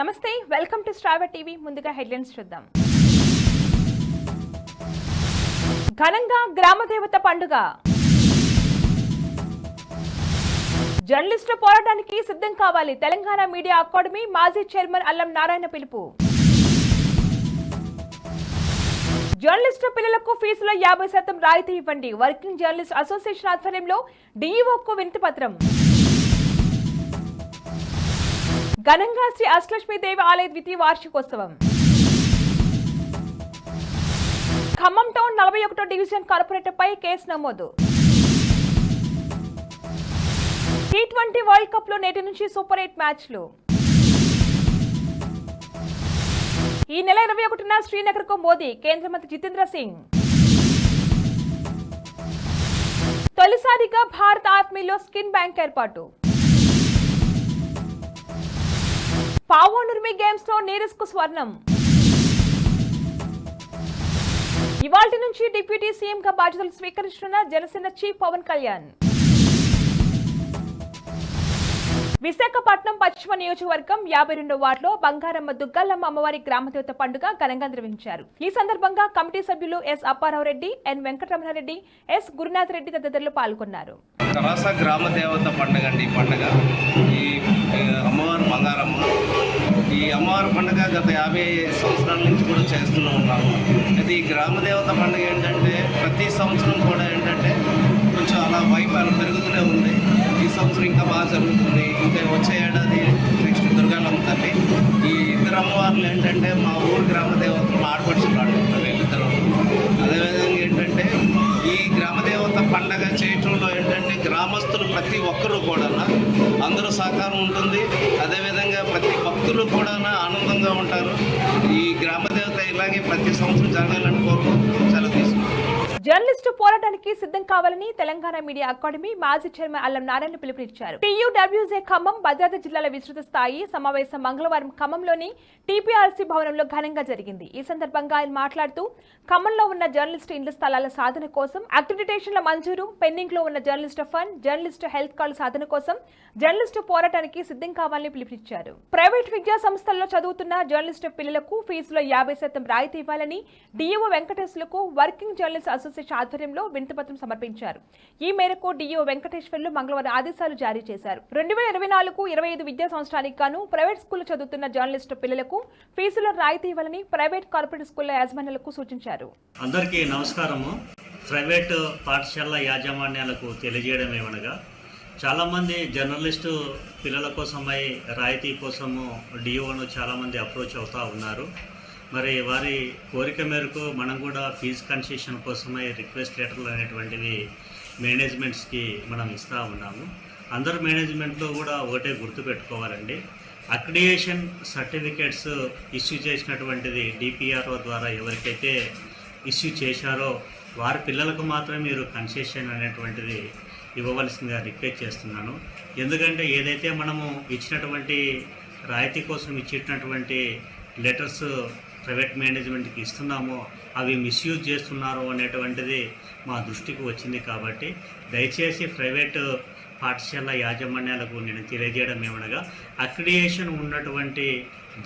నమస్తే, welcome to star TV. ముందుగా headlines చూద్దాం. ఘనంగా గ్రామదేవత పండుగ. జర్నలిస్టు పోరాటానికి సిద్ధం కావాలి. తెలంగాణ మీడియా అకాడమీ మాజీ చైర్మన్ అల్లం నారాయణ పిలుపు. జర్నలిస్టు పిల్లలకు ఫీజులో 50% రాయితీ ఇవ్వండి. వర్కింగ్ జర్నలిస్ట్ అసోసియేషన్ ఆధ్వర్యంలో డీఈఓకు వినతి పత్రం. ఘనంగా శ్రీ అష్టలక్ష్మీదేవి ఆలయ ద్వితీయ వార్షికోత్సవం. ఖమ్మం టౌన్ 41వ డివిజన్ కార్పొరేటర్ పై కేసు నమోదు. T20 వరల్డ్ కప్ లో నేటి నుంచి సూపర్ 8 మ్యాచ్లు. ఈ నెల 21న శ్రీనగర్ కు మోదీ. కేంద్ర మంత్రి జితేంద్ర సింగ్. తొలిసారిగా భారత ఆర్మీలో స్కిన్ బ్యాంక్ ఏర్పాటు. పావో నుర్మి గేమ్స్ లో నీరజ్ కు స్వర్ణం. ఇవాల్టి నుంచి డిప్యూటీ సీఎం గా బాధ్యతలు స్వీకరిస్తున్న జనసేన చీఫ్ పవన్ కళ్యాణ్. విశాఖపట్నం పశ్చిమ నియోజకవర్గం 52వ వార్డులో బంగారమ్మ దుగ్గల్లమ్మ అమ్మవారి గ్రామదేవత పండుగ ఘనంగా నిర్వహించారు. ఈ సందర్భంగా కమిటీ సభ్యులు ఎస్ అప్పారావు రెడ్డి, ఎన్ వెంకటరమణారెడ్డి, ఎస్ గురునాథ్ రెడ్డి తదితరులు పాల్గొన్నారు. గ్రామదేవత పండుగ అండి. ఈ పండుగ ఈ అమ్మవారు బంగారమ్మ. ఈ అమ్మవారి పండుగ గత 50 సంవత్సరాల నుంచి కూడా చేస్తూనే ఉన్నాము. అయితే ఈ గ్రామదేవత పండుగ ఏంటంటే ప్రతి సంవత్సరం కూడా ఏంటంటే కొంచెం అలా వైపాలు పెరుగుతూనే ఉంది. ఈ సంవత్సరం ఇంకా బాగా జరుగుతుంది. ఇంకా వచ్చే ఏడాది నెక్స్ట్ దుర్గాలమ్మ తల్లి. ఈ ఇద్దరు అమ్మవార్లు ఏంటంటే మా ఊరు గ్రామదేవతలు ఆడపడుచులు ఆడుకుంటారు వీళ్ళిద్దరు. అదేవిధంగా ఏంటంటే ఈ గ్రామదేవత పండగ చేయటంలో ఏంటంటే గ్రామస్తులు ప్రతి ఒక్కరూ కూడా అందరూ సహకారం ఉంటుంది. అదేవిధంగా ప్రతి భక్తులు కూడా ఆనందంగా ఉంటారు. ఈ గ్రామదేవత ఇలాగే ప్రతి సంవత్సరం జరగాలని కోరుకుంటూ సెలవు తీసుకుంటారు. జర్నలిస్టు పోరాటానికి సిద్ధం కావాలని తెలంగాణ మీడియా అకాడమీ మాజీ చైర్మన్ అల్లం నారాయణ పిలుపునిచ్చారు. TUWJ ఖమ్మం భద్రాద్రి జిల్లాల విస్తృత స్థాయి సమావేశం మంగళవారం ఖమ్మంలోని TPRC భవనంలో ఘనంగా జరిగింది. ఈ సందర్భంగా ఆయన మాట్లాడుతూ ఖమ్మంలో ఉన్న జర్నలిస్టు ఇండ్ల స్థలాల సాధన కోసం అక్రిడిటేషన్ల మంజూరు, పెండింగ్ లో ఉన్న journalist fund, journalist health card సాధన కోసం జర్నలిస్టు పోరాటానికి సిద్ధం కావాలని పిలుపునిచ్చారు. ప్రైవేట్ విద్యా సంస్థల్లో చదువుతున్న జర్నలిస్టు పిల్లలకు ఫీజులో 50% రాయితీ ఇవ్వాలని DEO వెంకటేశ్వర్లకు వర్కింగ్ జర్నలిస్ట్ అసోసియేషన్ ఆధ్వర్యంలో వినతిపత్రం సమర్పించారు. ఈ మేరకు DEO వెంకటేశ్వర్లు మంగళవారం ఆదేశాలు జారీ చేశారు. 2024-25 విద్యా సంవత్సరానికి గాను ప్రైవేట్ స్కూల్ చదువుతున్న జర్నలిస్టు పిల్లలకు ఫీజులో రాయితీ ఇవ్వాలని ప్రైవేట్ కార్పొరేట్ స్కూళ్ల యాజమాన్యాలకు సూచించారు. అందరికీ నమస్కారము. ప్రైవేట్ పాఠశాల యాజమాన్యాలకు తెలియజేయడం ఏమనగా, చాలామంది జర్నలిస్టు పిల్లల కోసమై రాయితీ కోసము DEOను చాలామంది అప్రోచ్ అవుతూ ఉన్నారు. మరి వారి కోరిక మేరకు మనం కూడా ఫీజు కన్సెషన్ కోసమై రిక్వెస్ట్ లెటర్లు అనేటువంటివి మేనేజ్మెంట్స్కి మనం ఇస్తూ ఉన్నాము. అందరు మేనేజ్మెంట్లో కూడా ఒకటే గుర్తుపెట్టుకోవాలండి, అక్రిడియేషన్ సర్టిఫికేట్స్ ఇష్యూ చేసినటువంటిది DPRO ద్వారా ఎవరికైతే ఇష్యూ చేశారో వారి పిల్లలకు మాత్రమే మీరు కన్సెషన్ అనేటువంటిది ఇవ్వవలసిందిగా రిక్వెస్ట్ చేస్తున్నాను. ఎందుకంటే ఏదైతే మనము ఇచ్చినటువంటి రాయితీ కోసం ఇచ్చినటువంటి లెటర్స్ ప్రైవేట్ మేనేజ్మెంట్కి ఇస్తున్నామో అవి మిస్యూజ్ చేస్తున్నారు అనేటువంటిది మా దృష్టికి వచ్చింది. కాబట్టి దయచేసి ప్రైవేటు పాఠశాల యాజమాన్యాలకు నేను తెలియజేయడం ఏమనగా, అక్రిడియేషన్ ఉన్నటువంటి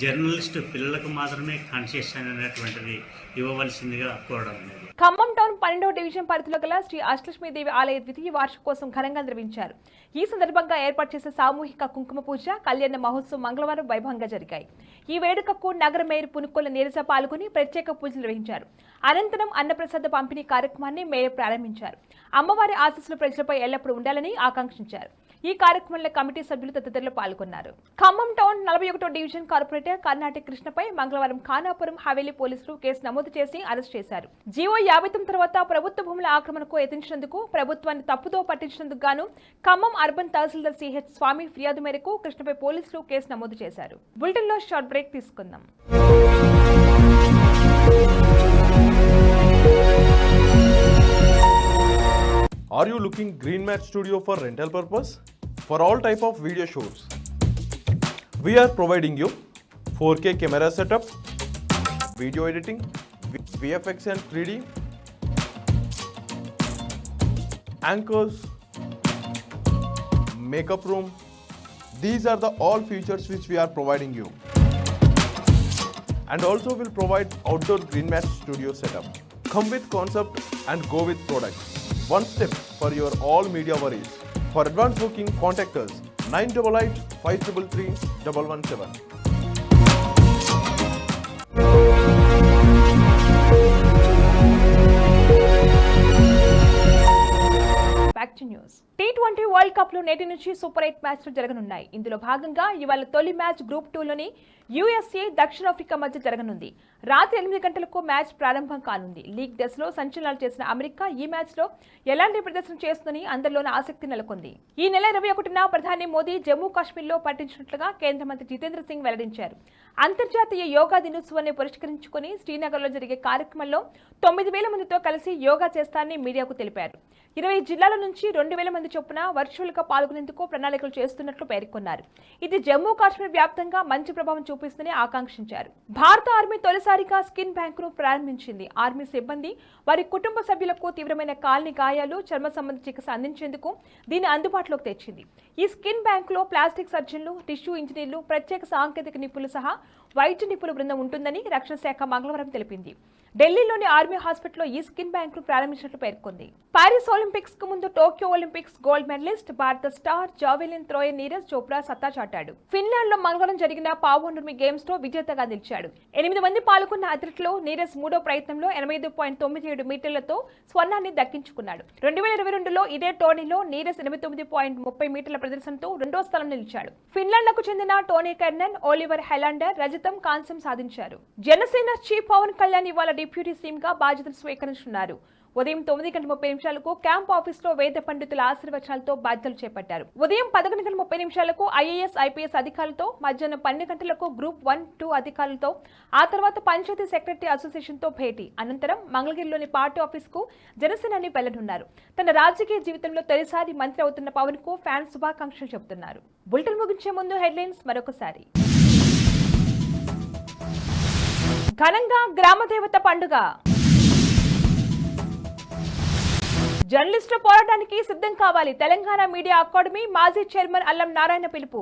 జర్నలిస్టు పిల్లలకు మాత్రమే కన్సెషన్ అనేటువంటిది ఇవ్వవలసిందిగా కోరడం లేదు. ఖమ్మం టౌన్ 12వ డివిజన్ పరిధిలో గల శ్రీ అష్టలక్ష్మీదేవి ఆలయ ద్వితీయ వార్షికోత్సవం ఘనంగా నిర్వహించారు. ఈ సందర్భంగా ఏర్పాటు చేసే సామూహిక కుంకుమ పూజ, కళ్యాణ మహోత్సవం మంగళవారం వైభవంగా జరిగాయి. ఈ వేడుకకు నగర మేయర్ పునుకొల నీరజ పాల్గొని ప్రత్యేక పూజలు నిర్వహించారు. అనంతరం అన్నప్రసాద పంపిణీ కార్యక్రమాన్ని మేయర్ ప్రారంభించారు. అమ్మవారి ఆశీస్సులు ప్రజలపై ఎల్లప్పుడూ ఉండాలని ఆకాంక్షించారు. ఈ కార్యక్రమంలో కమిటీ సభ్యులు తదితరులు పాల్గొన్నారు. ఖమ్మం టౌన్ 41వ డివిజన్ కార్పొరేటర్ కర్ణాటక కృష్ణపై మంగళవారం ఖానాపురం హవేలీ పోలీసులు కేసు నమోదు చేసి అరెస్ట్ చేశారు. జీవో 59 తర్వాత ప్రభుత్వ భూముల ఆక్రమణకు యత్నించినందుకు, ప్రభుత్వాన్ని తప్పుదో పట్టించినందుకు గాను ఖమ్మం అర్బన్ తహసీల్దార్ CH స్వామి ఫిర్యాదు మేరకు కృష్ణపై పోలీసులు కేసు నమోదు చేశారు. బులెటిన్ లో షార్ట్ బ్రేక్ తీసుకుందాం. Are you looking Green Mat Studio for rental purpose? For all type of video shoots, we are providing you 4K camera setup, video editing, VFX and 3D, anchors, makeup room. These are the all features which we are providing you. and also will provide outdoor green match studio setup. Come with concept and go with product. One step for your all media worries. For advance booking, contact us 988 533 117. Back to news. T20 world cup లో నేటి నుంచి super 8 మ్యాచ్లు జరగనున్నాయి. ఇందులో భాగంగా ఇవాళ తొలి match group 2లోని USA దక్షిణాఫ్రికా మధ్య జరగనుంది. రాత్రి 8 గంటలకు మ్యాచ్ ప్రారంభం కానుంది. లీగ్ దశలో సంచలనాలు చేసిన అమెరికా ఈ మ్యాచ్ లో ఎలాంటి ప్రదర్శన చేస్తుందని అందరిలోనూ ఆసక్తి నెలకొంది. ఈ నెల 21న ప్రధాని మోదీ జమ్మూ కాశ్మీర్లో పర్యటించినట్లుగా కేంద్ర మంత్రి జితేంద్ర సింగ్ వెల్లడించారు. అంతర్జాతీయ యోగా దినోత్సవాన్ని పురస్కరించుకుని శ్రీనగర్లో జరిగే కార్యక్రమంలో 9,000 మందితో కలిసి యోగా చేస్తారని మీడియాకు తెలిపారు. 20 జిల్లాల నుంచి 2,000 మంది చొప్పున వర్చువల్ గా పాల్గొనేందుకు ప్రణాళికలు చేస్తున్నట్లు పేర్కొన్నారు. ఇది జమ్మూ కాశ్మీర్ వ్యాప్తంగా మంచి ప్రభావం చూపిస్తుందని ఆకాంక్షించారు. భారత ఆర్మీ తొలిసారిగా స్కిన్ బ్యాంకును ప్రారంభించింది. ఆర్మీ సిబ్బంది వారి కుటుంబ సభ్యులకు తీవ్రమైన కాలిని గాయాలు, చర్మ సంబంధ చికిత్స అందించేందుకు దీన్ని అందుబాటులోకి తెచ్చింది. ఈ స్కిన్ బ్యాంకులో ప్లాస్టిక్ సర్జన్లు, టిష్యూ ఇంజనీర్లు, ప్రత్యేక సాంకేతిక నిపుణులు సహా వైద్య నిపుణుల బృందం ఉంటుందని రక్షణ శాఖ మంగళవారం తెలిపింది. ఢిల్లీలోని ఆర్మీ హాస్పిటల్లో ఈ స్కిన్ బ్యాంకును ప్రారంభించినట్లు పేర్కొంది. పారిస్ ఒలింపిక్స్ కు ముందు టోక్యో ఒలింపిక్స్ గోల్డ్ మెడలిస్ట్ భారత star javelin thrower Neeraj Chopra సత్తా చాటాడు. ఫిన్లాండ్ లో మంగళవారం జరిగిన పావోనుర్మి గేమ్స్ లో విజేతగా నిలిచాడు. 8 మంది పాల్గొన్న అథ్లెట్లో నీరజ్ మూడో ప్రయత్నంలో 85.97 మీటర్లతో స్వర్ణాన్ని దక్కించుకున్నాడు. 2022లో ఇదే టోర్నీలో నీరజ్ 89.30 మీటర్ల ప్రదర్శనతో రెండో స్థానం నిలిచాడు. ఫిన్లాండ్కు చెందిన టోనీ కెర్నన్, ఓలివర్ హెలాండర్ రజతం, కాంస్యం సాధించారు. జనసేన చీఫ్ పవన్ కళ్యాణ్ ఇవాళ డిప్యూటీ సీఎం గా బాధ్యతలు స్వీకరించనున్నారు. ఉదయం 9:30 క్యాంప్ ఆఫీస్ లో వేద పండితుల ఆశీర్వచనాలతో బాధ్యతలు చేపట్టారు. ఉదయం 11:30 IAS, IPS అధికారులతో, మధ్యాహ్నం 12 గంటలకు గ్రూప్ 1, 2 అధికారులతో, ఆ తర్వాత పంచాయతీ సెక్రటరీ అసోసియేషన్ తో భేటీ. అనంతరం మంగళగిరిలోని పార్టీ ఆఫీస్ కు జనసేనాని వెళ్లనున్నారు. తన రాజకీయ జీవితంలో తొలిసారి మంత్రి అవుతున్న పవన్ కు ఫ్యాన్స్ శుభాకాంక్షలు చెబుతున్నారు. బులెటిన్ ముగించే ముందు హెడ్లైన్స్ మరొకసారి. ఘనంగా గ్రామదేవత పండుగ. జర్నలిస్టుల పోరాటానికి సిద్ధం కావాలి. తెలంగాణ మీడియా అకాడమీ మాజీ చైర్మన్ అల్లం నారాయణ పిలుపు.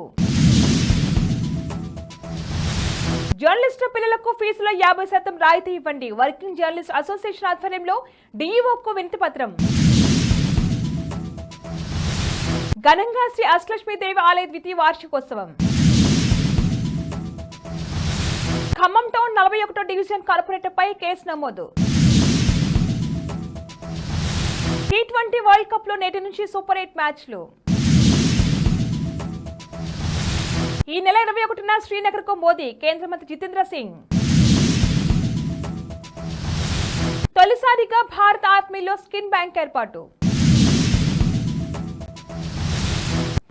జర్నలిస్టుల పిల్లలకు ఫీజులో 50% రాయితీ ఇవ్వండి. వర్కింగ్ జర్నలిస్ట్ అసోసియేషన్ ఆధ్వర్యంలో డీఈఓకు వినతి పత్రం. ఘనంగా శ్రీ అష్టలక్ష్మీదేవి ఆలయ ద్వితీయ వార్షికోత్సవం. ఖమ్మం టౌన్ 41వ డివిజన్ కార్పొరేటర్ పై కేసు నమోదు. T20 వరల్డ్ కప్ లో నేటి నుంచి సూపర్ 8 మ్యాచ్లు. ఈ నెల 21న శ్రీనగర్ కు మోదీ, కేంద్ర మంత్రి జితేంద్ర సింగ్. తొలిసారిగా భారత ఆర్మీలో స్కిన్ బ్యాంక్ ఏర్పాటు.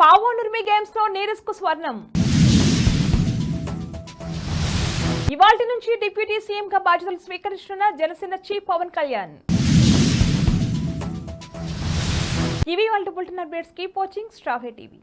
పావోనుర్మి గేమ్స్ లో నీరజ్ కు స్వర్ణం. ఇవాల్టి నుంచి డిప్యూటీ సీఎం గా బాధ్యతలు స్వీకరించనున్న జనసేన చీఫ్ పవన్ కళ్యాణ్. ఇవి వాళ్ళ bulletin updates. Keep watching star TV.